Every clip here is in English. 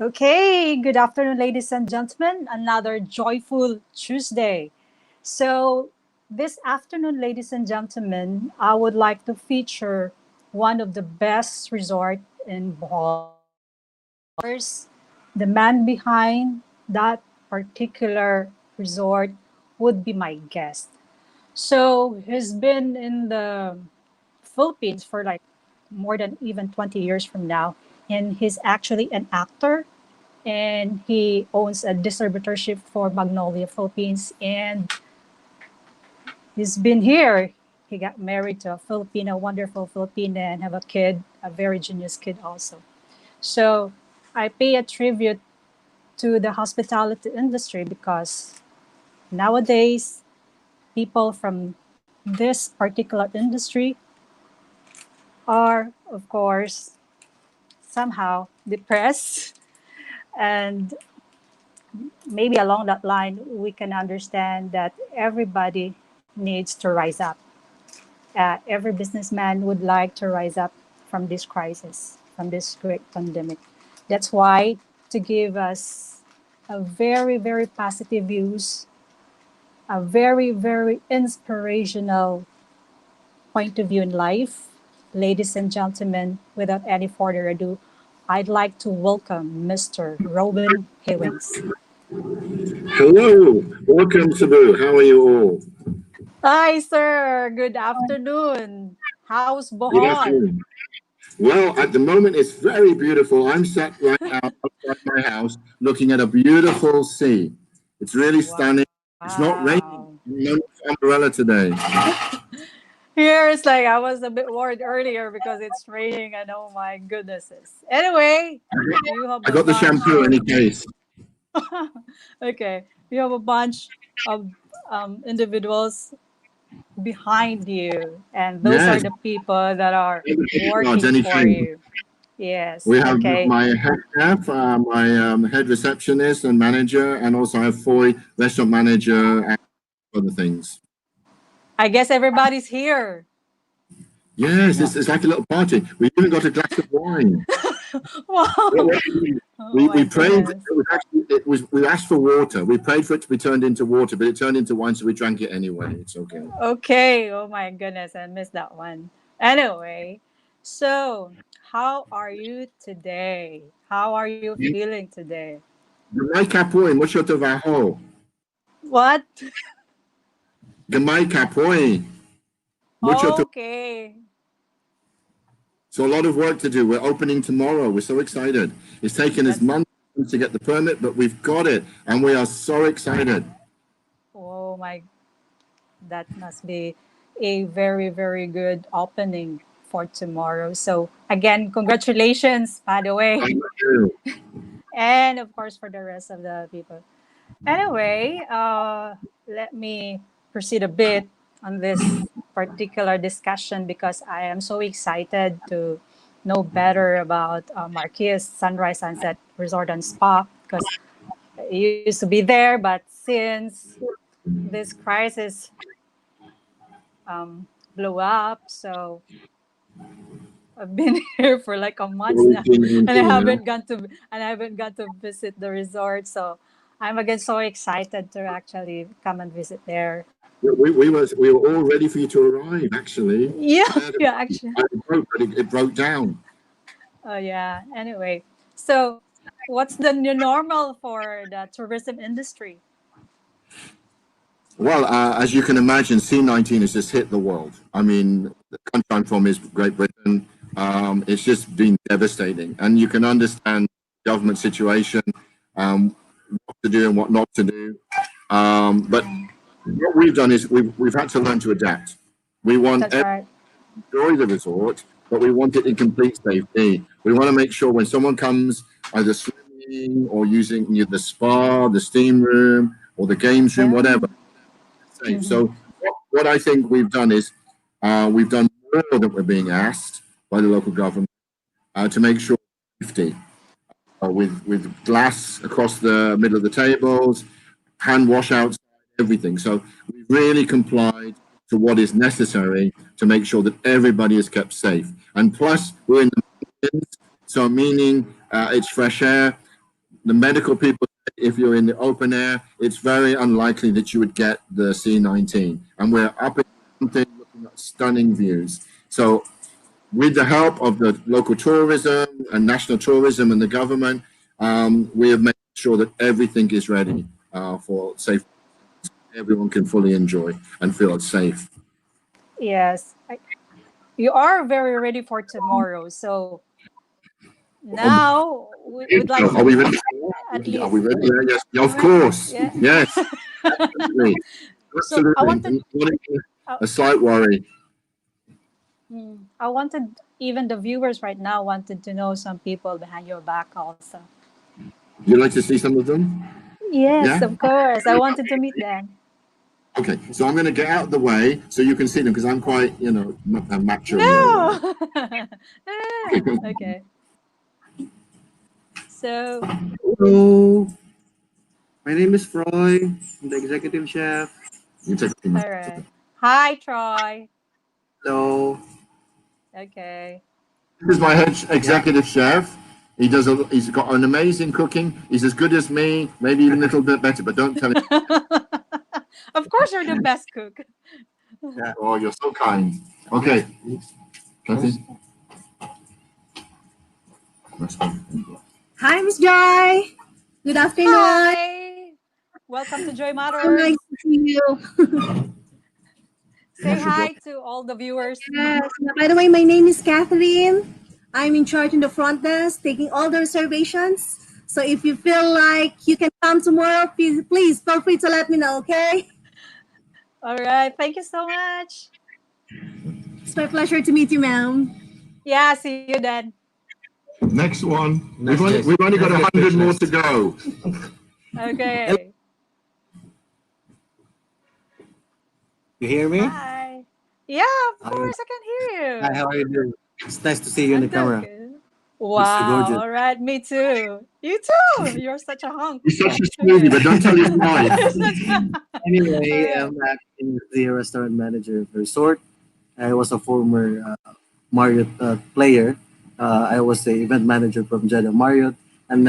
Okay, good afternoon, ladies and gentlemen. Another joyful Tuesday. So, this afternoon, ladies and gentlemen, I would like to feature one of the best resort in Bohol. Course, the man behind that particular resort would be my guest. So, he's been in the Philippines for like more than even 20 years from now, and he's actually an actor and he owns a distributorship for Magnolia Philippines. And he's been here. He got married to a Filipino, wonderful Filipina, and have a kid, a very genius kid also. So I pay a tribute to the hospitality industry because nowadays people from this particular industry are, of course, somehow depressed and maybe along that line, we can understand that everybody needs to rise up. Every businessman would like to rise up from this crisis, from this great pandemic. That's why to give us a very, very positive views, a very, very inspirational point of view in life, ladies and gentlemen, without any further ado, I'd like to welcome Mr. Robin Hewings. Hello, welcome Cebu. How are you all? Hi, sir. Good afternoon. How's Good Bohol? afternoon. Well, at the moment it's very beautiful. I'm sat right now outside my house looking at a beautiful sea. It's really stunning. It's not raining. Wow. No umbrella today. Here it's like I was a bit worried earlier because it's raining and oh my goodnesses. Anyway, you have I a got the bunch shampoo of any case. okay. You have a bunch of individuals behind you, and those are Yes, the people that are cards, working for anything. you. Yes. We have Okay. my head chef, my head receptionist and manager, and also I have Foy, restaurant manager, and other things. I guess everybody's here. Yes, it's like a little party. We even got a glass of wine. What, Wow. what we, did, Oh we my prayed. goodness. We asked for water. We prayed for it to be turned into water, but it turned into wine, so we drank it anyway. It's okay. Okay. Oh my goodness, I missed that one. Anyway, so how are you today? How are you feeling today? Gamay kapoy, mucho trabajo. What? Gamay kapoy, mucho trabajo. Okay. So a lot of work to do. We're opening tomorrow. We're so excited. It's taken us That's months to get the permit, but we've got it, and we are so excited. oh my, that must be a very, very good opening for tomorrow. So again, congratulations, by the way. Thank you. And of course for the rest of the people. Anyway, let me proceed a bit on this particular discussion because I am so excited to know better about Marquis Sunrise Sunset Resort and Spa because I used to be there, but since this crisis blew up, so I've been here for like a month now, and I haven't got to visit the resort. So I'm again so excited to actually come and visit there. We were all ready for you to arrive. Actually, Yeah, I heard yeah, actually, it broke, but it broke down. oh yeah. Anyway, so what's the new normal for the tourism industry? Well, as you can imagine, C-19 has just hit the world. I mean, the country I'm from is Great Britain. It's just been devastating, and you can understand the government situation, what to do and what not to do. But Yeah, what we've done is we've had to learn to adapt. We want that's right. enjoy the resort, but we want it in complete safety. We want to make sure when someone comes, either swimming or using the spa, the steam room, or the games room, Yeah. whatever, safe. Hmm. So what I think we've done is we've done more than we're being asked by the local government to make sure safety with glass across the middle of the tables, hand wash outside, everything. So we've really complied to what is necessary to make sure that everybody is kept safe. And plus, we're in the mountains, so meaning it's fresh air. the medical people, if you're in the open air, it's very unlikely that you would get the C19. And we're up in something looking at stunning views. So with the help of the local tourism and national tourism and the government, we have made sure that everything is ready for safe. Everyone can fully enjoy and feel safe. Yes. You are very ready for tomorrow. So now we would like Are we to ready? at Are we least. ready? Yeah, yes, of course. Yeah. Yes, absolutely. So I Absolutely. wanted, A slight worry. I wanted even the viewers right now wanted to know some people behind your back also. Would you like to see some of them? Yes, Yeah? of course. I wanted to meet them. Okay, so I'm going to get out of the way so you can see them because I'm quite, a macho. No. Okay. So, Hello, my name is Froy. I'm the executive chef. You take all right. Hi, Troy. Hello. Okay. This is my head executive chef. He's got an amazing cooking. He's as good as me, maybe even a little bit better, but don't tell him. Of course, you're the best cook. Oh, you're so kind. Okay. Kathy? Hi, Miss Joy. Good afternoon. Hi. Welcome to Joy So Matters. nice to see you. Say hi to all the viewers. Yes. By the way, my name is Catherine. I'm in charge in the front desk, taking all the reservations. So if you feel like you can come tomorrow, please feel free to let me know, okay? All right. Thank you so much. It's my pleasure to meet you, ma'am. Yeah, see you then. Next one. We've only got 100 more to go. Okay. You hear me? Hi. Yeah, of course, I can hear you. Hi, how are you doing? It's nice to see you in the I'm doing camera. good. Wow. gorgeous. All right. Me too. You too. You're such a hunk. He's such a smoothie, but don't tell his wife. Anyway, Alright. I'm acting as the restaurant manager of the resort. I was a former Marriott player. I was the event manager from Jeddah Marriott. And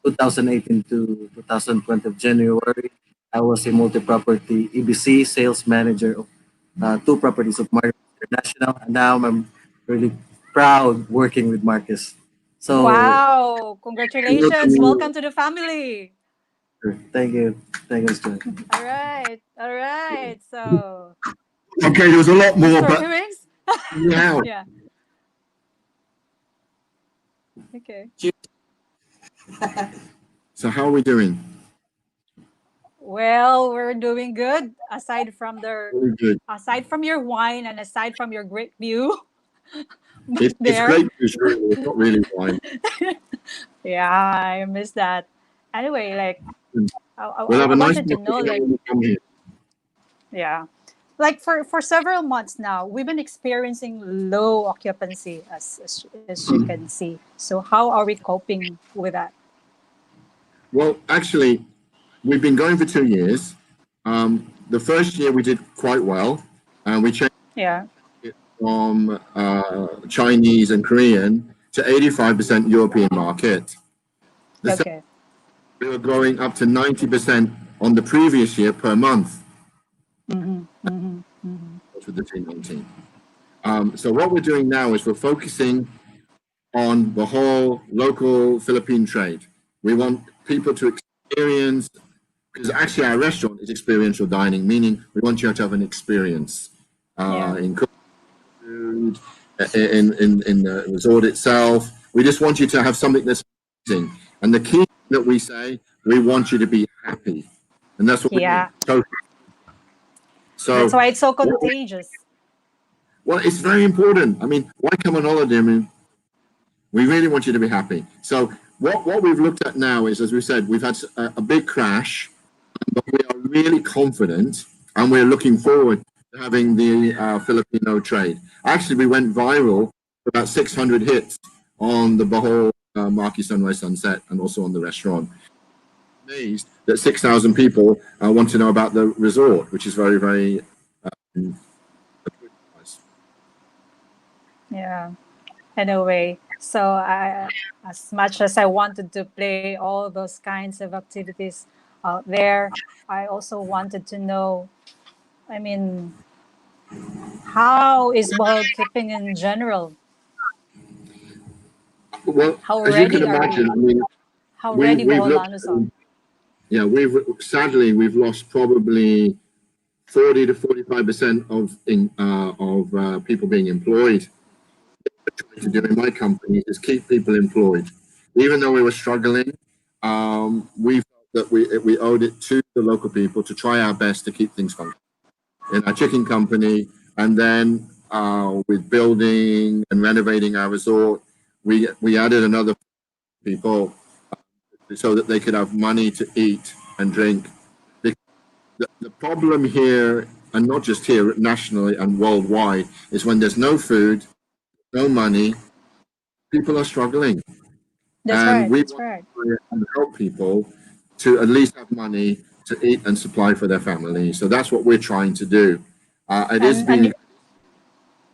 2018 to 2020 of January, I was a multi-property EBC sales manager of two properties of Marriott International. And now I'm really proud working with Marcus. So Wow. Congratulations. Welcome to the family. thank you. Thank you, Mr. All right. All right. So, Okay, there was a lot more, Mr. but Hemmings? yeah. Yeah. Okay. So how are we doing? Well, we're doing good. Very good. Aside from your wine and aside from your great view. It's there. great news, really. It's not really wine. Yeah, I miss that. Anyway, like We'll have I a nice wanted to know, like, when we come here. yeah, like for several months now, we've been experiencing low occupancy, as you can see. So how are we coping with that? Well, actually, we've been going for 2 years. The first year we did quite well, and we changed Yeah. from Chinese and Korean to 85% European market. The Okay. we were growing up to 90% on the previous year per month. That's with the T19. So what we're doing now is we're focusing on the whole local Philippine trade. We want people to experience, because actually our restaurant is experiential dining, meaning we want you to have an experience in cooking food, in the resort itself. We just want you to have something that's amazing. And the key that we say, we want you to be happy. And that's what Yeah. we do. So That's why it's so contagious. well, it's very important. I mean, why come on holiday? I mean, we really want you to be happy. So what we've looked at now is, as we said, we've had a big crash, but we are really confident and we're looking forward to having the Filipino trade. Actually, we went viral for about 600 hits on the Bohol Marquee Sunrise Sunset and also on the restaurant. Amazed that 6,000 people want to know about the resort, which is very, very nice. Yeah. Anyway, So as much as I wanted to play all those kinds of activities out there, I also wanted to know, I mean, how is Bohol keeping in general? Well, How as you can ready are imagine, we? I mean, How we've ready we've looked. Boholanos are? Yeah, we've sadly we've lost probably 40 to 45% of people being employed. What we're trying to do in my company is keep people employed, even though we were struggling. We felt that we owed it to the local people to try our best to keep things functioning in our chicken company, and then with building and renovating our resort, we added another people so that they could have money to eat and drink. The problem here, and not just here, nationally and worldwide, is when there's no food, no money, people are struggling. That's And right. we That's want right. to try and help people to at least have money to eat and supply for their family. So that's what we're trying to do. It is And being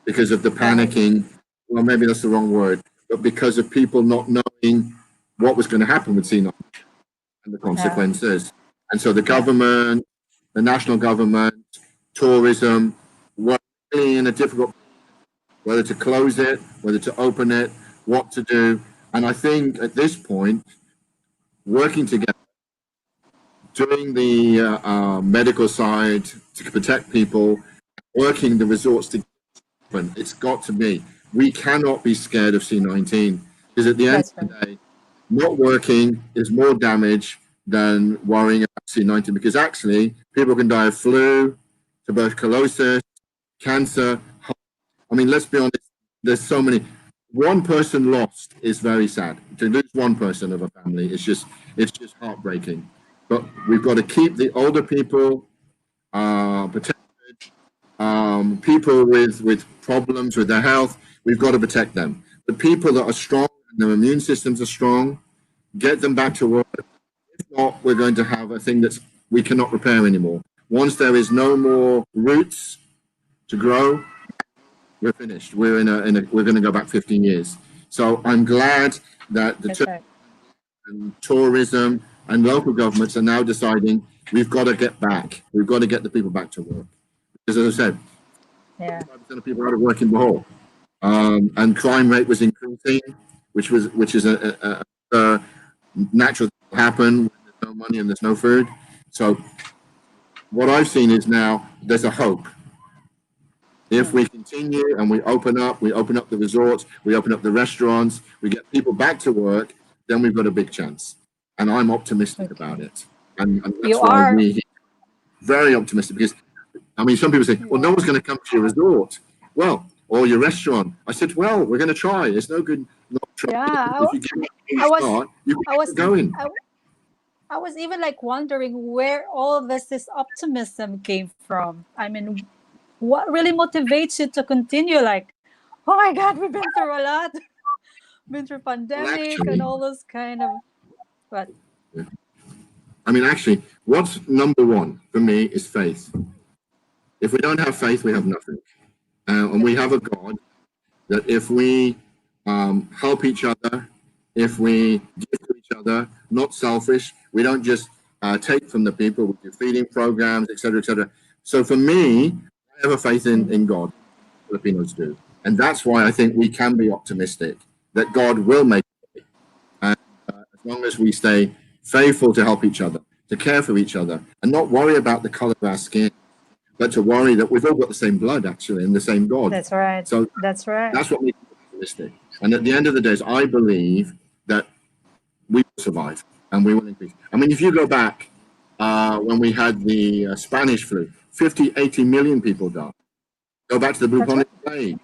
because of the go ahead. panicking, well, maybe that's the wrong word, but because of people not knowing what was going to happen with C9 and the Yeah. consequences. And so the Yeah. government, the national government, tourism were really in a difficult whether to close it, whether to open it, what to do. And I think at this point, working together, doing the medical side to protect people, working the resorts to open, it's got to be. We cannot be scared of C19 because at the end That's of right. the day, not working is more damage than worrying about C19 because actually people can die of flu, tuberculosis, cancer. I mean, let's be honest, there's so many. One person lost is very sad. To lose one person of a family it's just heartbreaking. But we've got to keep the older people protected. People with problems with their health, we've got to protect them. The people that are strong and their immune systems are strong, get them back to work. If not, we're going to have a thing that we cannot repair anymore. Once there is no more roots to grow, we're finished. We're going to go back 15 years. So I'm glad that That's right. tourism and local governments are now deciding we've got to get back. We've got to get the people back to work. Because as I said, Yeah. 5% of people out of work in Bohol, and crime rate was increasing, which is a natural happen when there's no money and there's no food. So what I've seen is now there's a hope. If we continue and we open up the resorts, we open up the restaurants, we get people back to work, then we've got a big chance. And I'm optimistic about Okay. it. And You that's why are. we very optimistic because I mean some people say, well, no one's going to come to your resort. Well, or your restaurant. I said, well, we're going to try. It's no good not trying. Yeah. If you give it I a was. start, you I can was. keep going. I was even like wondering where all of this optimism came from. I mean, what really motivates you to continue? Like, oh my God, we've been through a lot, been through Well, pandemic and actually, all those kind of. But I mean, actually, what's number one for me is faith. If we don't have faith, we have nothing. And we that's have right. a God that if we help each other, if we give to each other, not selfish, we don't just take from the people, we do feeding programs, etc., etc. So for me, I have a faith in Mhm. God, Filipinos do. And that's why I think we can be optimistic that God will make it. And as long as we stay faithful to help each other, to care for each other, and not worry about the color of our skin, but to worry that we've all got the same blood, actually, and the same God. That's right. So That's right. that's what makes me optimistic. And at the end of the day, I believe that we will survive and we will increase. I mean, if you go back when we had the Spanish flu, 50, 80 million people died. Go back to the That's right. bubonic plague, Mhm.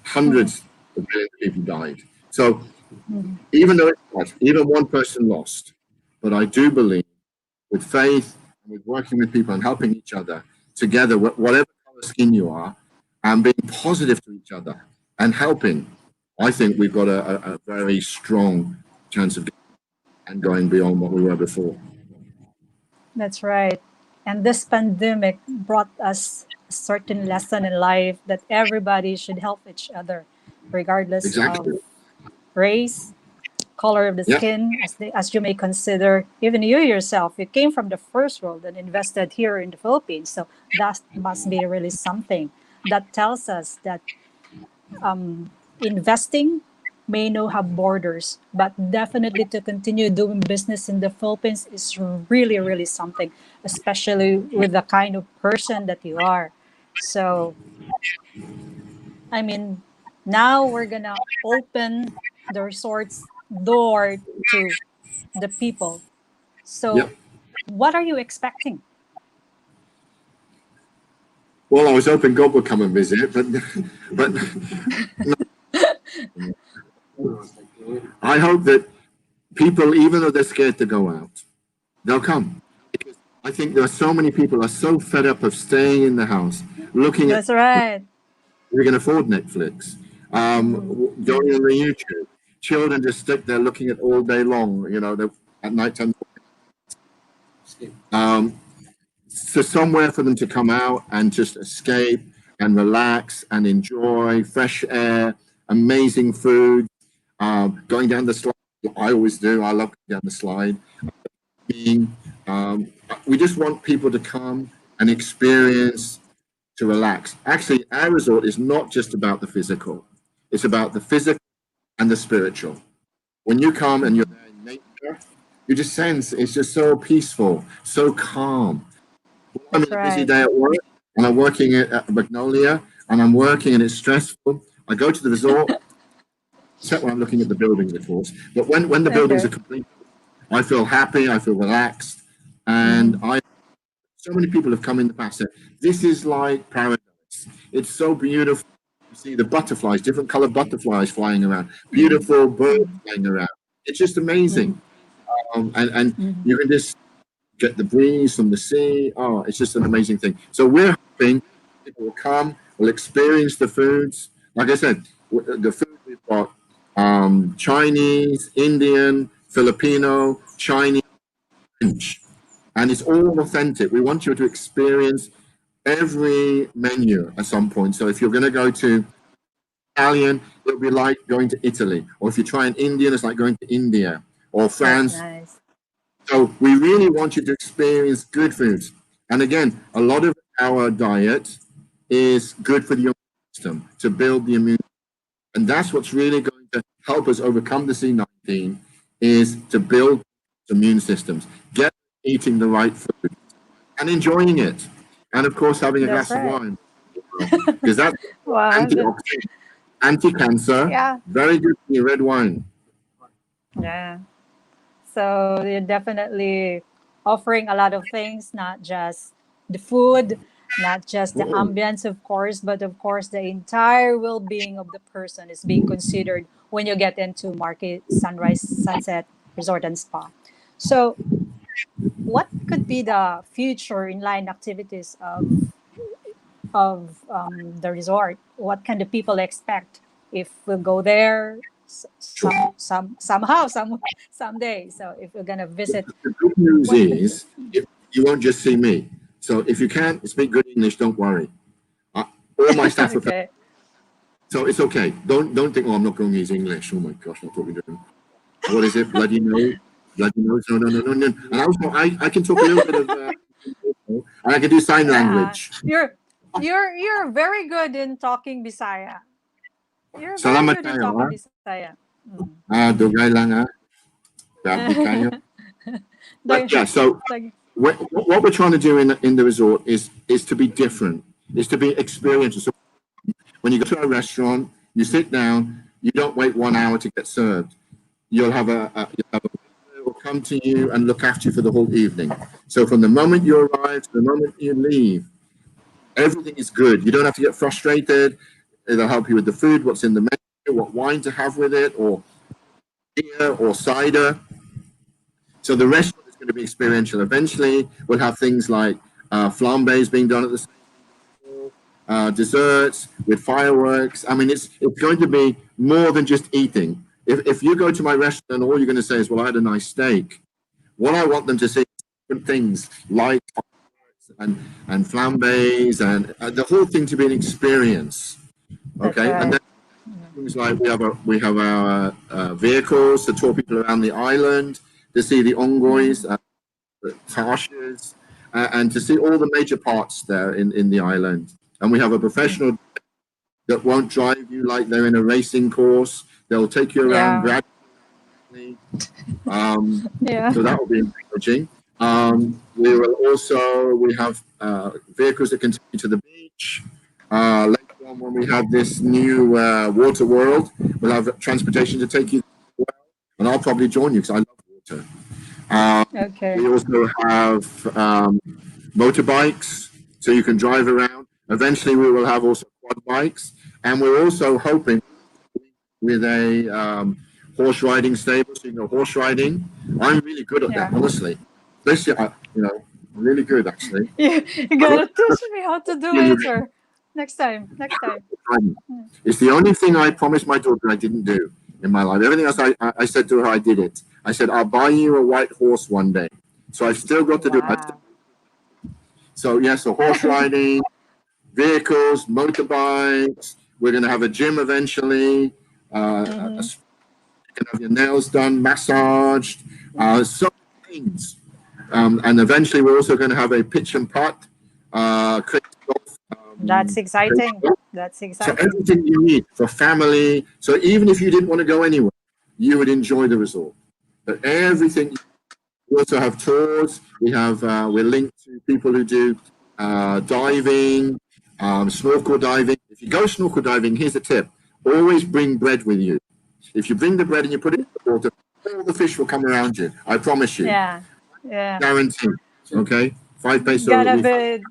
hundreds of millions of people died. So Mhm. even though it's hard, even one person lost, but I do believe with faith and with working with people and helping each other together, whatever color skin you are, and being positive to each other and helping, I think we've got a very strong chance of and going beyond what we were before. That's right. And this pandemic brought us a certain lesson in life that everybody should help each other, regardless of Exactly. race, color of the Yeah. skin, as you may consider. Even you yourself, you came from the first world and invested here in the Philippines. So that must be really something that tells us that investing may not have borders, but definitely to continue doing business in the Philippines is really, really something, especially with the kind of person that you are. So, I mean, now we're gonna open the resort's door to the people. Yeah. So, what are you expecting? Well, I was hoping God would come and visit, but I hope that people, even though they're scared to go out, they'll come. Because I think there are so many people are so fed up of staying in the house, looking at That's right. we can afford Netflix, going on the YouTube. Children just stick there looking at all day long, at night time. Um, so somewhere for them to come out and just escape and relax and enjoy fresh air, amazing food, going down the slide. I always do. I love going down the slide. Being, we just want people to come and experience, to relax. Actually, our resort is not just about the physical; it's about the physical and the spiritual. When you come and you're there in nature, you just sense it's just so peaceful, so calm. I'm That's in a busy right. day at work and I'm working at Magnolia and I'm working and it's stressful. I go to the resort, except when I'm looking at the buildings, of course. But when the buildings are Okay. complete, I feel happy, I feel relaxed. And so many people have come in the past said, this is like paradise. It's so beautiful. You see the butterflies, different colored butterflies flying around, beautiful birds flying around. It's just amazing. And you can just get the breeze from the sea. Oh, it's just an amazing thing. So we're hoping people will come, will experience the foods. Like I said, the food we've got Chinese, Indian, Filipino, Chinese, French, and it's all authentic. We want you to experience every menu at some point. So if you're going to go to Italian, it'll be like going to Italy, or if you try an Indian, it's like going to India or That's France. nice. So we really want you to experience good foods. And again, a lot of our diet is good for the immune system, to build the immune. And that's what's really going to help us overcome the C19 is to build immune systems, get eating the right food and enjoying it. And of course, having a That's glass of right. wine because that's Wow. antioxidant, anti-cancer, Yeah. very good for your red wine. Yeah. So you're definitely offering a lot of things, not just the food, not just the Oh, ambience, of course, but of course the entire well-being of the person is being considered when you get into Marquis Sunrise Sunset Resort and Spa. So, what could be the future inline activities of the resort? What can the people expect if we go there somehow someday? So if we're gonna visit, the good news what could is you won't just see me. So if you can't speak good English, don't worry. All my staff are okay? so it's okay. Don't think, oh, I'm not going to use English. Oh my gosh, that's what we're doing. What is it? Bloody no, bloody no. No, no, no, no, no. And also, I can talk a little bit of, and I can do sign Yeah, language. you're very good in talking Bisaya. You're very Salamat good in kayo, talking ha? Bisaya. Dugay lang, ha? Grabe kayo. But yeah, so Like, what we're trying to do in the resort is to be different, is to be experiential. So when you go to a restaurant, you sit down, you don't wait 1 hour to get served. You'll have you'll have a waiter will come to you and look after you for the whole evening. So from the moment you arrive to the moment you leave, everything is good. You don't have to get frustrated. It'll help you with the food, what's in the menu, what wine to have with it, or beer or cider. So the restaurant is going to be experiential. Eventually, we'll have things like flambés being done at the desserts with fireworks. I mean, it's going to be more than just eating. If you go to my restaurant, all you're going to say is, "Well, I had a nice steak." What I want them to see is different things like and flambés and the whole thing to be an experience. that's Okay, and right. then Things like we have our vehicles to tour people around the island, to see the ongoys, the Tarshas, and to see all the major parts there in the island. And we have a professional that won't drive you like they're in a racing course. They'll take you around Yeah. gradually. Um, Yeah. so that will be encouraging. We have vehicles that can take you to the beach. Later on, when we have this new water world, we'll have transportation to take you. And I'll probably join you because I love water. Okay. We also have motorbikes, so you can drive around. Eventually, we will have also quad bikes, and we're also hoping with a horse riding stable, so you know horse riding. I'm really good at that, Yeah. honestly. Especially, really good actually. You gotta teach me how to do it, or next time. Next time. It's the only thing I promised my daughter I didn't do in my life. Everything else I said to her I did it. I said I'll buy you a white horse one day. So I've still got to do that. Wow. So yes, so horse riding, vehicles, motorbikes. We're going to have a gym eventually. You can have your nails done, massaged, so many things. And eventually, we're also going to have a pitch and putt, cricket golf. That's exciting. cricket golf. That's So exciting. everything you need for family. So even if you didn't want to go anywhere, you would enjoy the resort. But everything. We also have tours. We're linked to people who do diving, snorkel diving. If you go snorkel diving, here's a tip: always bring bread with you. If you bring the bread and you put it in the water, all the fish will come around you. I promise you. Yeah. Yeah. Guaranteed. Okay? 5 pesos. Gonna be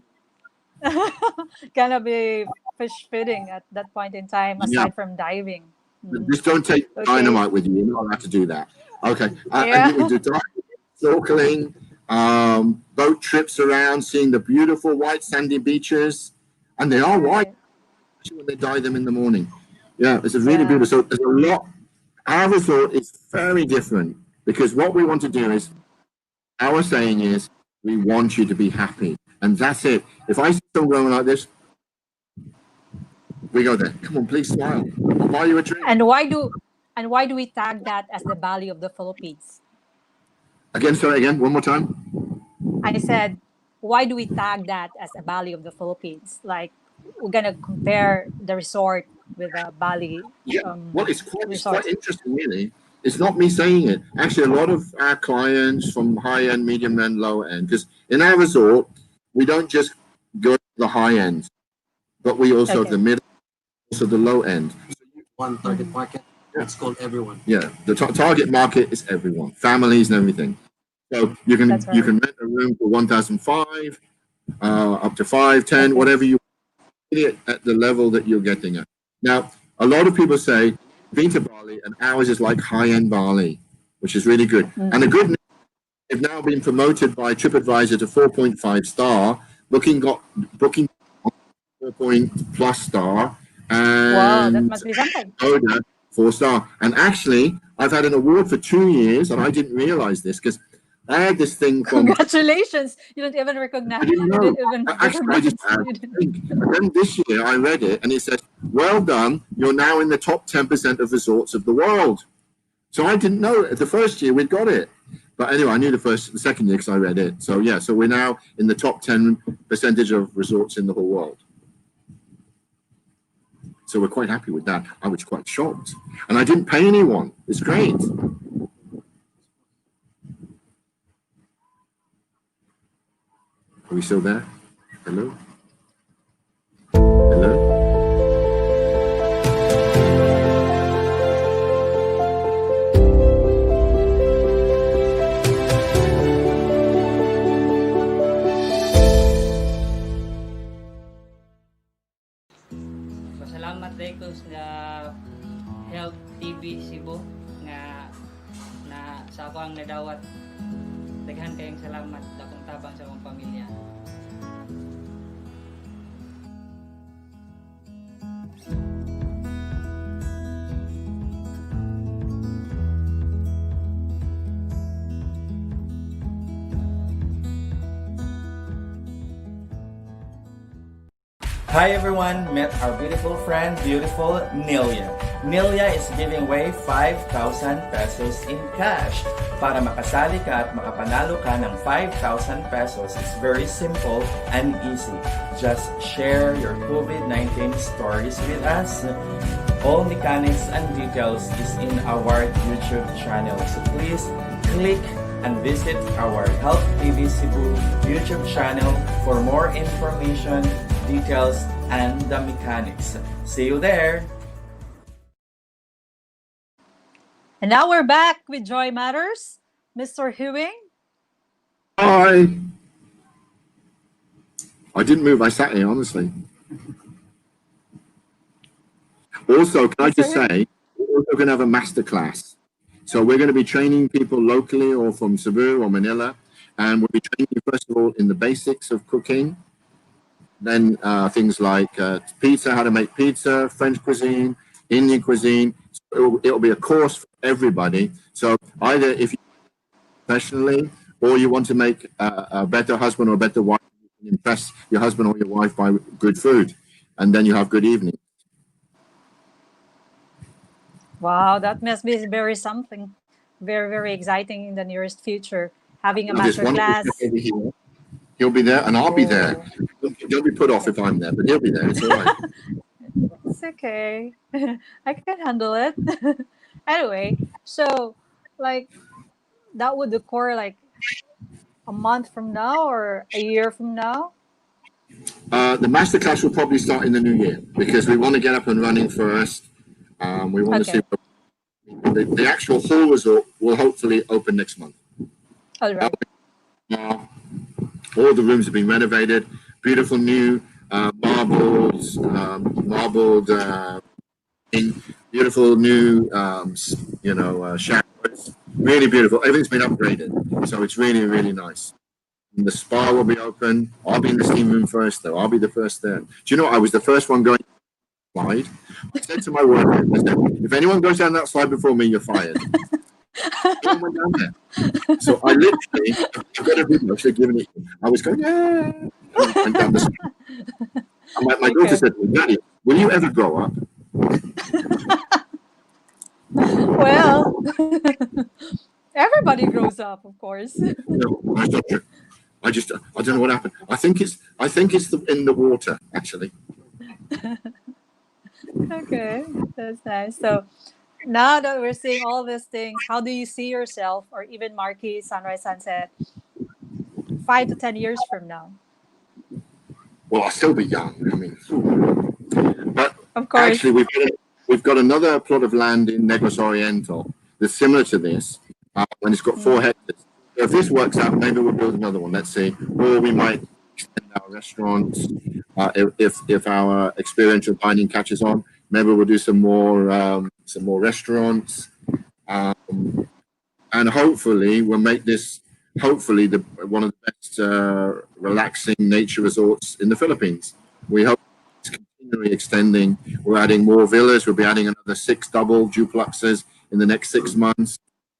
gonna be fish feeding at that point in time, aside from diving. Just don't take Okay. dynamite with you. You're not allowed to do that. Okay. Yeah. And you can do diving, snorkeling, boat trips around, seeing the beautiful white sandy beaches. And they are white when they dye them in the morning. Yeah, it's really Yeah. beautiful. So there's a lot. Our resort is very different because what we want to do is, our saying is, we want you to be happy. And that's it. If I see someone going like this, we go there. Come on, please smile. I'll buy you a drink. And why do we tag that as the Bali of the Philippines? Sorry again, one more time. I said, why do we tag that as a Bali of the Philippines? Like, we're gonna compare the resort with Bali. Yeah, well, it's quite resort. interesting, really. It's not me saying it. Actually, a lot of our clients from high end, medium end, low end, because in our resort, we don't just go to the high end, but we also have the middle, also the low end. One target market. It's called everyone. Yeah, the target market is everyone, families and everything. So you can That's right. you can rent a room for 1,005, up to 510, whatever you it at the level that you're getting at. Now, a lot of people say, been to Bali, and ours is like high-end Bali, which is really good. And the good news, they've now been promoted by TripAdvisor to 4.5 star. Booking 4+ star, and Wow, that must be something. Oda 4 star. And actually, I've had an award for 2 years, and I didn't realize this because I had this thing from. Congratulations! You don't even recognize. I didn't know. You didn't even Actually, I just had recognize. to think. And then this year I read it and it said, well done, you're now in the top 10% of resorts of the world. So I didn't know it. The first year we'd got it. But anyway, I knew the second year because I read it. So yeah, so we're now in the top 10% of resorts in the whole world. So we're quite happy with that. I was quite shocked. And I didn't pay anyone. It's great. Are we still there? Hello? Hello? Pasalamat day ko sa Health TV Cebu nga na sa ako ang nadawat. Daghan kayong salamat dakong tabang sa akong pamilya. Hi everyone, met our beautiful friend, beautiful Nelia. Nelia is giving away 5,000 pesos in cash. Para makasali ka at makapanalo ka ng 5,000 pesos, it's very simple and easy. Just share your COVID-19 stories with us. All mechanics and details is in our YouTube channel. So please click and visit our Health TV Cebu YouTube channel for more information, details, and the mechanics. See you there! And now we're back with Joy Matters. Mr. Hewing. Hi. I didn't move. I sat here, honestly. Also, can I just say, we're also going to have a masterclass. So we're going to be training people locally or from Cebu or Manila. And we'll be training you, first of all, in the basics of cooking. Then things like pizza, how to make pizza, French cuisine, Indian cuisine. So it'll be a course for everybody. So either if you professionally or you want to make a better husband or a better wife, you can impress your husband or your wife by good food. And then you have good evening. Wow, that must be very something. Very, very exciting in the nearest future. Having a There's master one class. over here. He'll be there and I'll be there. Don't be put off if I'm there, but he'll be there. It's all right. It's okay. I can handle it. Anyway, so like that would occur like a month from now or a year from now? The masterclass will probably start in the new year because we want to get up and running first. We want to Okay. see the actual hall resort will hopefully open next month. All right. All the rooms have been renovated. Beautiful new marbled, beautiful new, showers. Really beautiful. Everything's been upgraded, so it's really, really nice. And the spa will be open. I'll be in the steam room first, though. I'll be the first there. Do you know I was the first one going slide? I said to my workers, I said, if anyone goes down that slide before me, you're fired. No one went down there. So I literally, I've got a video, I should have given it. I was going, yeah. And I went down the slide. And my daughter said to me, Daddy, will you ever grow up? Well, everybody grows up, of course. No, I don't. I don't know what happened. I think it's in the water, actually. Okay, that's nice. So now that we're seeing all these things, how do you see yourself, or even Marquis, Sunrise, Sunset, 5 to 10 years from now? Well, I'll still be young. I mean, but Of course. actually, we've got another plot of land in Negros Oriental that's similar to this, and it's got 4 hectares. So if this works out, maybe we'll build another one. Let's see, or we might extend our restaurants. If our experiential dining catches on, maybe we'll do some more restaurants, and hopefully we'll make this one of the best relaxing nature resorts in the Philippines. We hope it's continually extending. We're adding more villas. We'll be adding another 6 double duplexes in the next 6 months.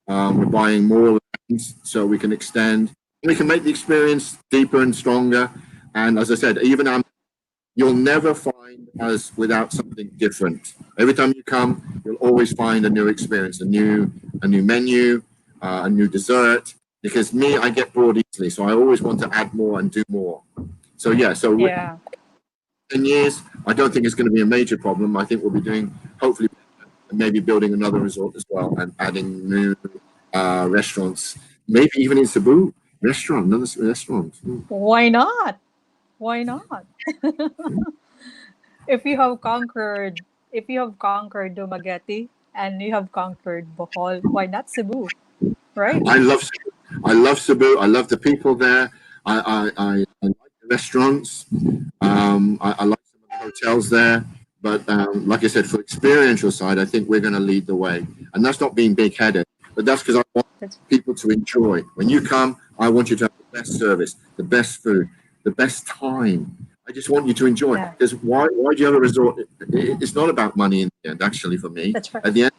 We're buying more land so we can extend. We can make the experience deeper and stronger. And as I said, you'll never find us without something different. Every time you come, you'll always find a new experience, a new menu, a new dessert. Because I get bored easily, so I always want to add more and do more. So yeah, 10 years, I don't think it's going to be a major problem. I think we'll be doing, hopefully, maybe building another resort as well and adding new restaurants. Maybe even in Cebu, another restaurant. Why not? Why not? If you have conquered Dumaguete and you have conquered Bohol, why not Cebu? Right? I love Cebu. I love the people there. I like the restaurants. I like some of the hotels there. But like I said, for experiential side, I think we're going to lead the way. And that's not being big-headed, but that's because I want people to enjoy. When you come, I want you to have the best service, the best food, the best time. I just want you to enjoy. Yeah. Because why do you have a resort? It's not about money in the end, actually, for me. That's right. At the end,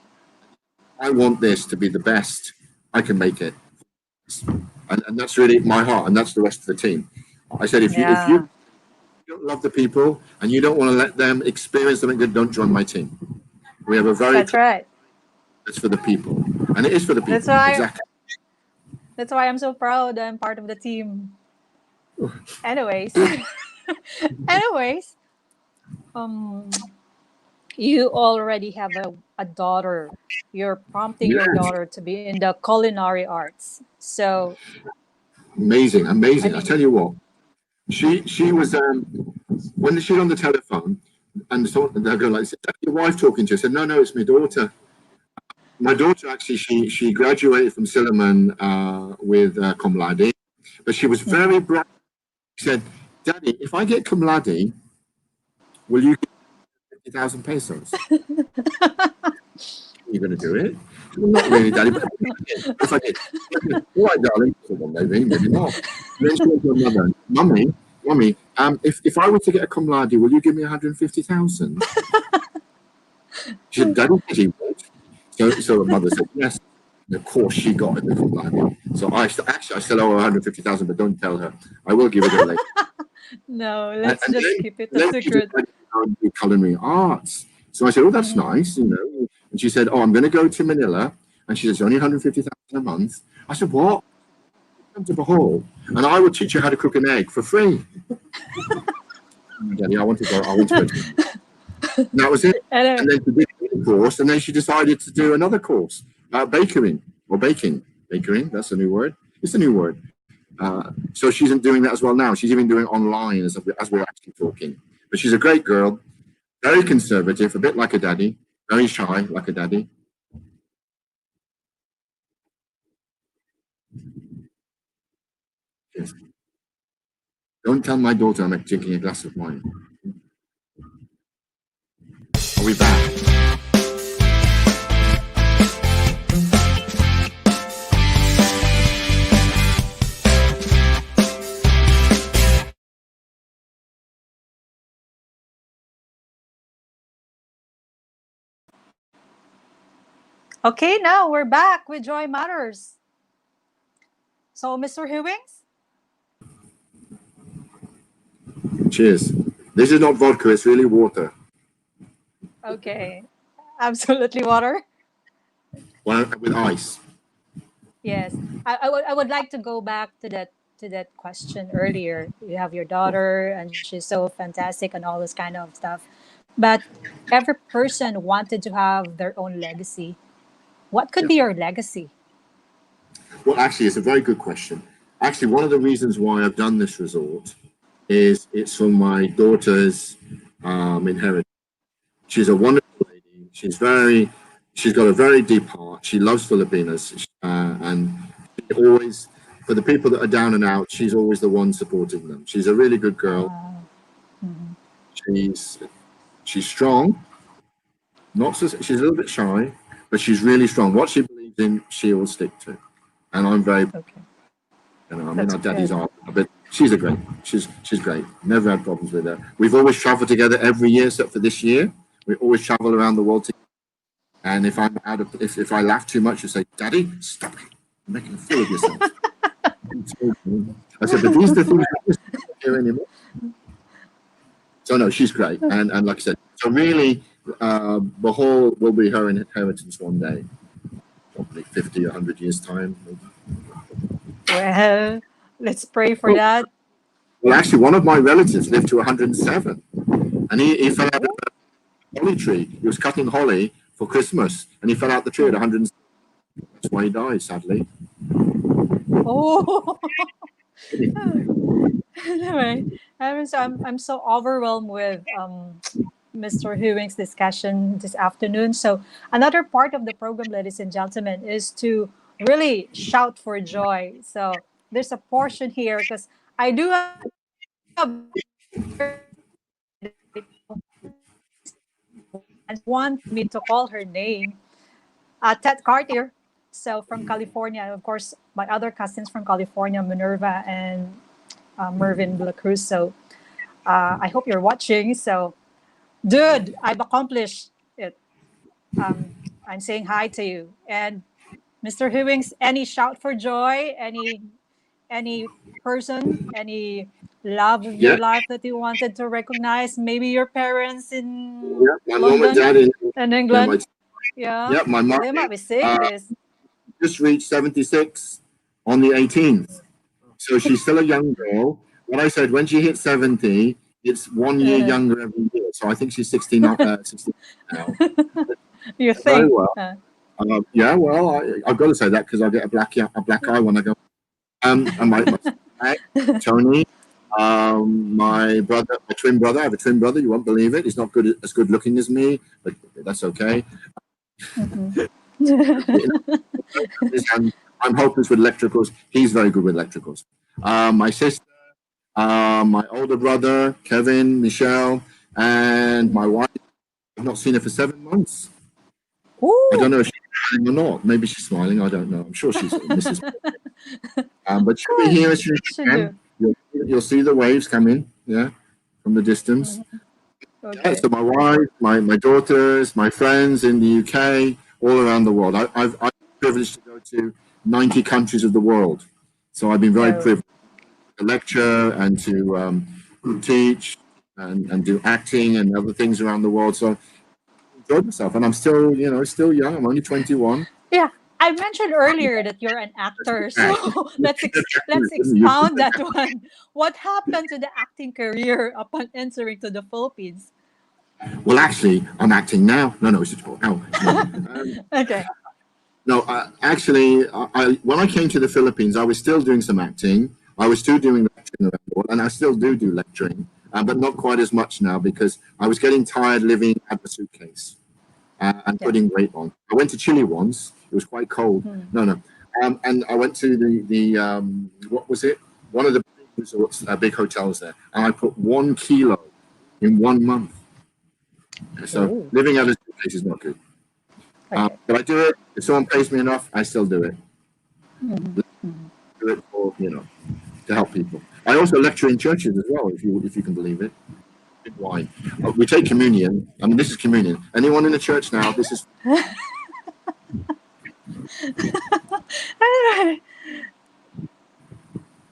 I want this to be the best I can make it. And that's really my heart, and that's the rest of the team. I said, if you don't love the people and you don't want to let them experience something good, don't join my team. We have a very That's right. it's for the people, and it is for the people. That's why. Exactly. That's why I'm so proud I'm part of the team. Anyways, anyways, um, you already have a daughter. You're prompting your Yes. daughter to be in the culinary arts. So Amazing, amazing. I I mean, tell you what, she was when she was on the telephone, and so they'll go like, "Is that your wife talking to you?" I said, "No, it's my daughter." My daughter actually, she graduated from Silliman with cum laude, but she was very bright. She said, "Daddy, if I get cum laude, will you give me 50,000 pesos?" Are you going to do it? Well, not really, Daddy, but if I did, all right, darling. I said, well, maybe not. And then she went to her mother, Mummy, if I were to get a cum laude, will you give me 150,000? She said, Daddy said he would. So the mother said, yes. And of course, she got it, the cum laude. So I still owe her 150,000, but don't tell her. I will give it her later. no, let's And just then, keep it and a then she secret. decided to go and do culinary arts. So I said, oh, that's nice, you know. And she said, oh, I'm going to go to Manila. And she says, only 150,000 a month. I said, what? Come to Bahal, and I will teach you how to cook an egg for free. Daddy, I want to go. And that was it. Anyway, And then she did a course, and then she decided to do another course, baking. Baking, that's a new word. It's a new word. So she's doing that as well now. She's even doing online as we're actually talking. But she's a great girl, very conservative, a bit like a daddy, very shy like a daddy. Yes. Don't tell my daughter I'm drinking a glass of wine. Are we back? okay, now we're back with Joy Matters. So, Mr. Hewings? Cheers. This is not vodka, it's really water. Okay, absolutely water. Well, with ice. Yes, I would like to go back to that question earlier. You have your daughter, and she's so fantastic, and all this kind of stuff. But every person wanted to have their own legacy. What could be your legacy? Well, actually, it's a very good question. Actually, one of the reasons why I've done this resort is it's from my daughter's inheritance. She's a wonderful lady. She's got a very deep heart. She loves Filipinos, and she always, for the people that are down and out, she's always the one supporting them. She's a really good girl. She's strong. She's a little bit shy, but she's really strong. What she believes in, she will stick to. And I'm very, Okay. you know, I mean, That's our daddies good. are, but she's great. Never had problems with her. We've always traveled together every year, except for this year. We always travel around the world together. And if I'm if I laugh too much, you say, Daddy, stop it. You're making a fool of yourself. I said, but these are the things I don't hear anymore. So no, she's great. And like I said, so really, Bahal will be her inheritance one day. Probably 50, 100 years time. Well, let's pray for that. Well, actually, one of my relatives lived to 107, and he fell out of a holly tree. He was cutting holly for Christmas, and he fell out the tree at 107. That's why he died, sadly. Oh, anyway, I'm so overwhelmed with Mr. Hewing's discussion this afternoon. So another part of the program, ladies and gentlemen, is to really shout for joy. So there's a portion here because I do have and want me to call her name, Ted Cartier. So from California, and of course, my other cousins from California, Minerva and Mervin de la Cruz. So I hope you're watching. So, dude, I've accomplished it. I'm saying hi to you. And Mr. Hewings, any shout for joy? Any person? Any love of Yeah. your life that you wanted to recognize? Maybe your parents in Yeah, my mom and London dad in and yeah, my, England. Yeah, yeah, my mom they might be seeing uh, this. just reached 76 on the 18th. So she's still a young girl. What I said, when she hits 70, it's 1 year Uh, younger every year. So I think she's 69, 60 now. you Very think? well. Yeah, well, I've got to say that because I get a black eye when I go. And my Tony, my brother, my twin brother. I have a twin brother. You won't believe it. He's not as good looking as me, but that's okay. Mhm. I'm hopeless with electricals. He's very good with electricals. My sister, my older brother, Kevin, Michelle, and my wife. I've not seen her for 7 months. I don't Ooh, know if she's smiling or not. Maybe she's smiling. I don't know. I'm sure she's Mrs. But she'll be good. here as soon as she Should can. do. You'll see the waves coming, yeah, from the distance. Mhm. Yeah, Okay. so my wife, my daughters, my friends in the UK, all around the world. I've been privileged to go to 90 countries of the world. So I've been very Oh, privileged to lecture and to teach and do acting and other things around the world. So I enjoyed myself, and I'm still, still young. I'm only 21. yeah. I mentioned earlier that you're an actor, so let's You expound that one. What happened to the acting career upon entering to the Philippines? Well, actually, I'm acting now. No, it's just now. No, Okay. no actually, when I came to the Philippines, I was still doing some acting. I was still doing lecturing around the world, and I still do lecturing, but not quite as much now because I was getting tired living at the suitcase and Yeah. putting weight on. I went to Chile once. It was quite cold. Hmm. No. And I went to the what was it? One of the big resorts, big hotels there, and I put 1 kilo in 1 month. So Oh, living out of suitcase is not good. okay. But I do it. If someone pays me enough, I still do it. Mhm. Do it for to help people. I also lecture in churches as well, if you can believe it. Why? We take communion. I mean, this is communion. Anyone in the church now? This is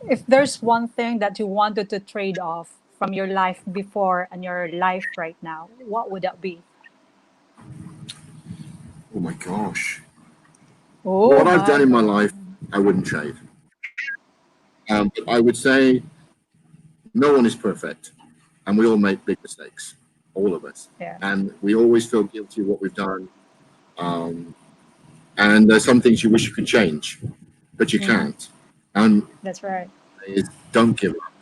If there's one thing that you wanted to trade off from your life before and your life right now, what would that be? oh my gosh. Oh What I've done my in my God. life, I wouldn't trade. But I would say no one is perfect, and we all make big mistakes, all of us, Yeah. and we always feel guilty of what we've done. Um, and there's some things you wish you could change, but you Mhm. can't. And That's right. is don't give up.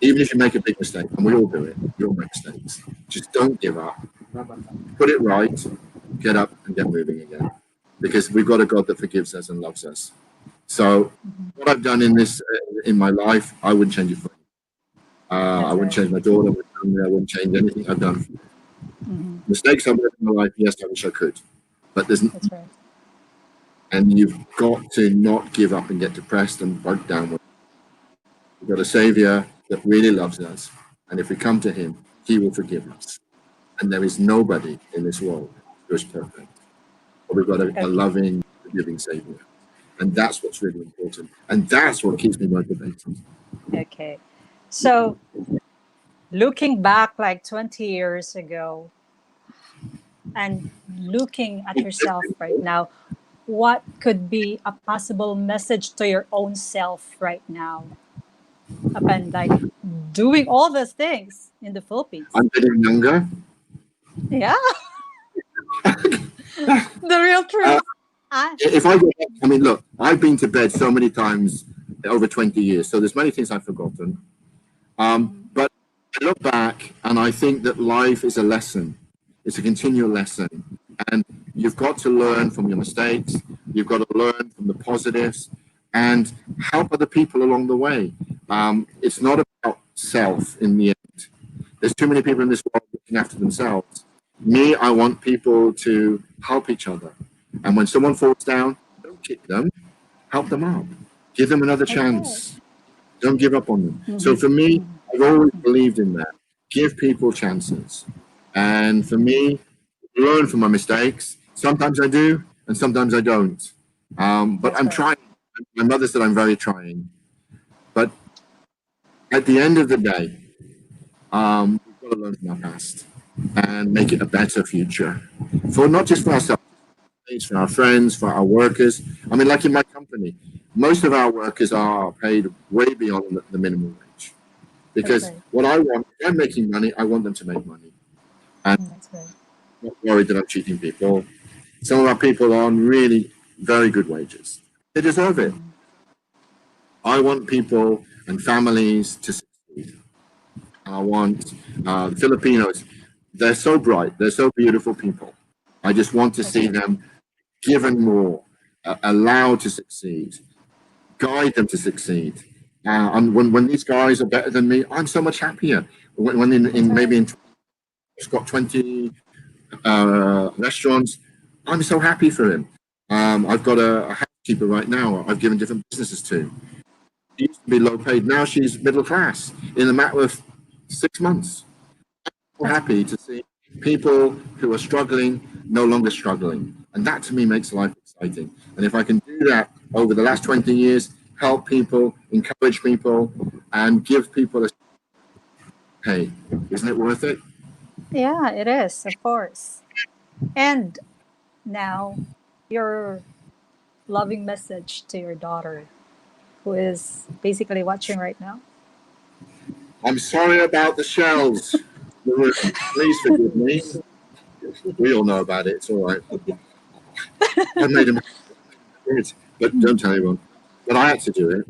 Even if you make a big mistake, and we all do it, we all make mistakes. Just don't give up. Put it right, get up, and get moving again. Because we've got a God that forgives us and loves us. So, what I've done in my life, I wouldn't change it for. I That's wouldn't right. change my daughter. I wouldn't change anything I've done. Mhm. Mistakes I've made in my life, yes, I wish I could. But That's right. and you've got to not give up and get depressed and bogged down. We've got a Savior that really loves us, and if we come to Him, He will forgive us. And there is nobody in this world who is perfect. But we've got a Okay. loving, forgiving Savior, and that's what's really important, and that's what keeps me motivated. Okay. So, looking back like 20 years ago and looking at yourself right now, what could be a possible message to your own self right now upon like doing all those things in the Philippines? I'm getting younger. Yeah, the real truth. Ah, If I go back, I mean, look, I've been to bed so many times over 20 years, so there's many things I've forgotten. But I look back and I think that life is a lesson. It's a continual lesson. And you've got to learn from your mistakes. You've got to learn from the positives and help other people along the way. It's not about self in the end. There's too many people in this world looking after themselves. Me, I want people to help each other. And when someone falls down, don't kick them, help them up. Give them another okay. chance. Don't give up on them. So Mhm. for me, I've always believed in that. Give people chances. And for me, learn from my mistakes. Sometimes I do, and sometimes I don't. But That's I'm right. trying. My mother said I'm very trying. But At the end of the day, we've got to learn from our past and make it a better future for not just for ourselves, it's for our friends, for our workers. I mean, like in my company, most of our workers are paid way beyond the minimum wage because Okay. what I want, if I'm making money, I want them to make money. That's good. I'm not worried that I'm cheating people. Some of our people are on really very good wages. They deserve it. I want people and families to succeed. I want Filipinos. They're so bright. They're so beautiful people. I just want to see them given more, allowed to succeed, guide them to succeed. And when these guys are better than me, I'm so much happier. When in maybe in it's got 20 restaurants, I'm so happy for him. I've got a housekeeper right now. I've given different businesses to. She used to be low paid. Now she's middle class in a matter of 6 months. I'm happy to see people who are struggling no longer struggling. And that to me makes life exciting. And if I can do that over the last 20 years, help people, encourage people, and give people a hey, isn't it worth it? Yeah, it is, of course. And now, your loving message to your daughter, who is basically watching right now. I'm sorry about the shells. Please forgive me. We all know about it. It's all right. I made a mistake, but don't tell anyone. But I had to do it.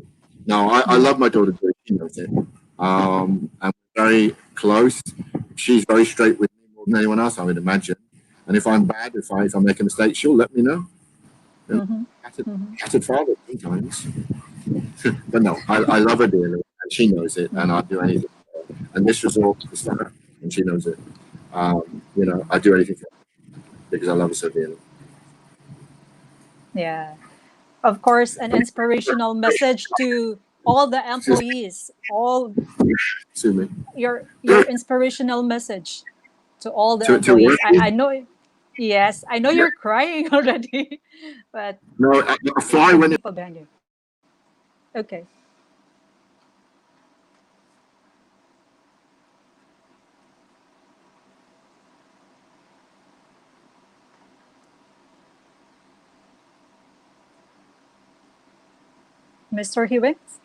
No, I love my daughter. She knows it. And we're very close. She's very straight with me more than anyone else, I would imagine. And if I'm bad, if I make a mistake, she'll let me know. Battered father sometimes. But no, I love her dearly, and she knows it, and I'd do anything for her. And this resort is for her, and she knows it. I'd do anything for her because I love her so dearly. Yeah. Of course, an inspirational message to all the employees, all Sue me. your inspirational message to all the To employees. work? I know, yes, I know you're crying already, but No, a fly when it. people behind you. Okay. Mr. Hewings?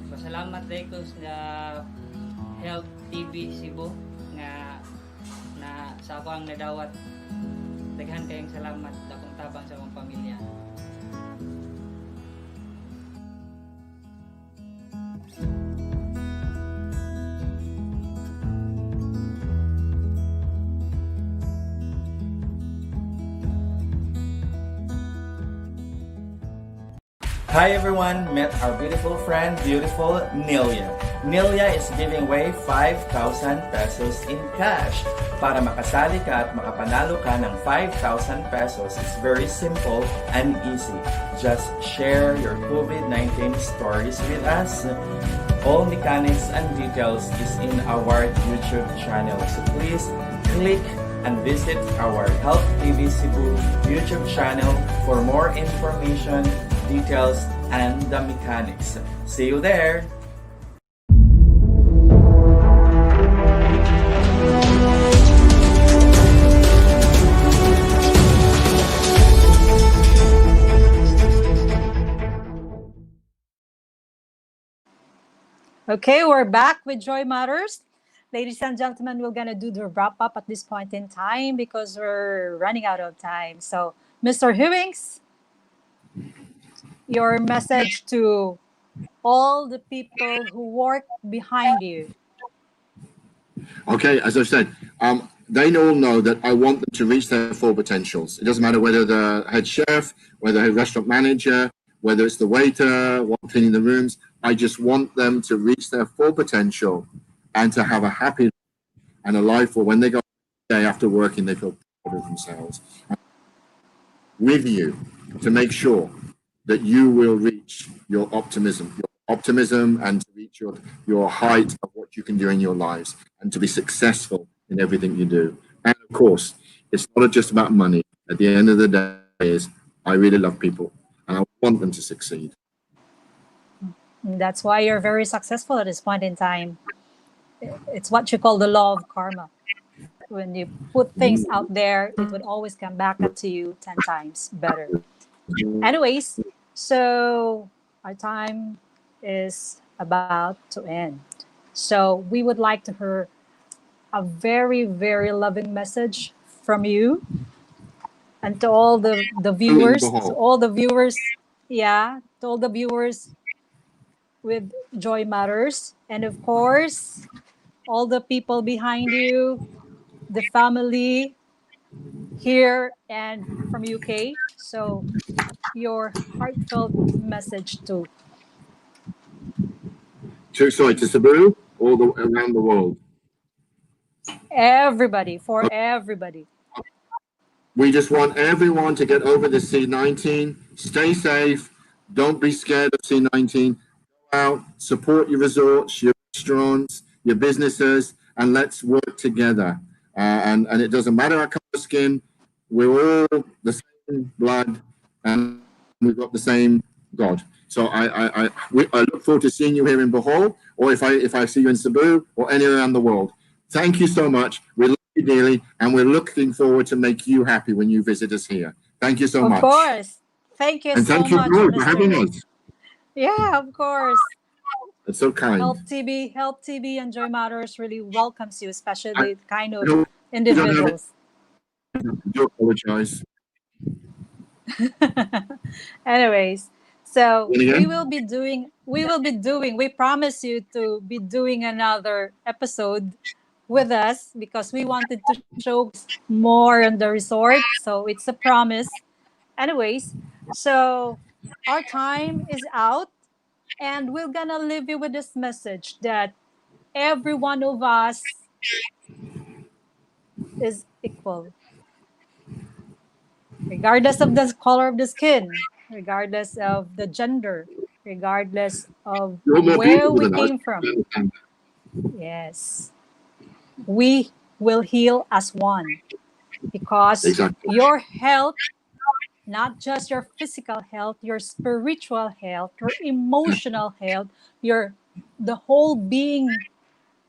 Pasalamat day ko sa Health TV Cebu nga na sa ako ang nadawat. Daghan kayong salamat dakong tabang sa akong pamilya. Hi everyone, met our beautiful friend, beautiful Nelia. Nelia is giving away 5,000 pesos in cash. Para makasali ka at makapanalo ka ng 5,000 pesos, it's very simple and easy. Just share your COVID-19 stories with us. All mechanics and details is in our YouTube channel. So please click and visit our Health TV Cebu YouTube channel for more information, details, and the mechanics. See you there! Okay, we're back with Joy Matters. Ladies and gentlemen, we're going to do the wrap up at this point in time because we're running out of time. So, Mr. Hewings, your message to all the people who work behind you. Okay, as I said, they all know that I want them to reach their full potentials. It doesn't matter whether the head chef, whether the restaurant manager, whether it's the waiter, cleaning the rooms. I just want them to reach their full potential and to have a happy life and a life where when they go day after working, they feel proud of themselves. With you to make sure that you will reach your optimism and to reach your height of what you can do in your lives and to be successful in everything you do. And of course, it's not just about money. At the end of the day, is I really love people and I want them to succeed. That's why you're very successful at this point in time. It's what you call the law of karma. When you put things out there, it would always come back up to you 10 times better. Anyways, so our time is about to end. So we would like to hear a very, very loving message from you and to all the viewers, to all the viewers, to all the viewers with Joy Matters, and of course, all the people behind you, the family here and from UK. So your heartfelt message to Cebu, around the world. Everybody, for everybody. We just want everyone to get over the C19. Stay safe. Don't be scared of C19. Go out, support your resorts, your restaurants, your businesses, and let's work together. And it doesn't matter our color of skin. We're all the same blood, and we've got the same God. So I look forward to seeing you here in Bohol, or if I see you in Cebu or anywhere around the world. Thank you so much. We love you dearly, and we're looking forward to make you happy when you visit us here. Thank you so much. Of course. Thank you and so thank you much, for having us. Yeah, of course. It's so kind. Help TV and Joy Matters really welcomes you, especially the kind of individuals. I do apologize. Anyways, so Again? we promise you to be doing another episode with us because we wanted to show more on the resort. So it's a promise. Anyways, so our time is out, and we're gonna leave you with this message that every one of us is equal, regardless of the color of the skin, regardless of the gender, regardless of where we came from. Yes, we will heal as one because your health, not just your physical health, your spiritual health, your emotional health, the whole being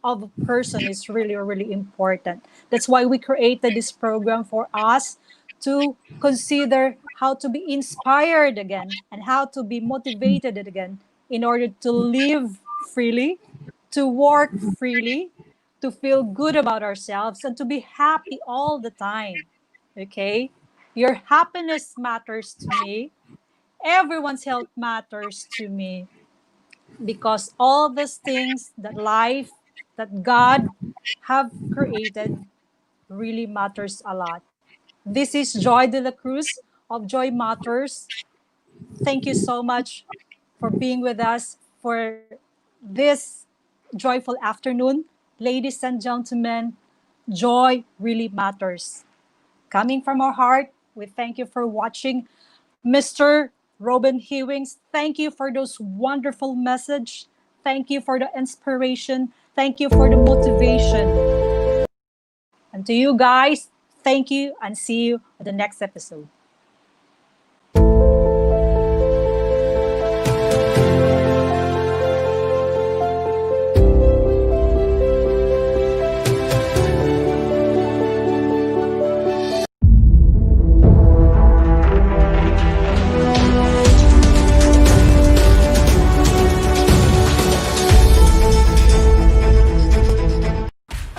of a person is really, really important. That's why we created this program for us to consider how to be inspired again and how to be motivated again in order to live freely, to work freely, to feel good about ourselves, and to be happy all the time. Okay? Your happiness matters to me. Everyone's health matters to me because all these things that life, that God have created really matters a lot. This is Joy de la Cruz of Joy Matters. Thank you so much for being with us for this joyful afternoon. Ladies and gentlemen, joy really matters. Coming from our heart, we thank you for watching. Mr. Robin Hewings, thank you for those wonderful messages. Thank you for the inspiration. Thank you for the motivation. And to you guys, thank you and see you at the next episode.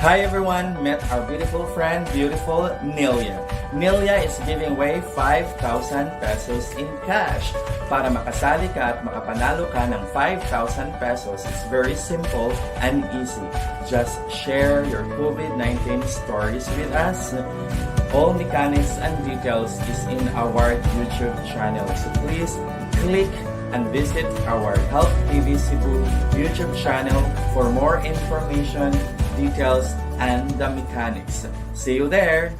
Hi everyone, met our beautiful friend, beautiful Nelia. Nelia is giving away 5,000 pesos in cash. Para makasali ka at makapanalo ka ng 5,000 pesos, it's very simple and easy. Just share your COVID-19 stories with us. All mechanics and details is in our YouTube channel. So please click and visit our Health TV Cebu YouTube channel for more information, details, and the mechanics. See you there!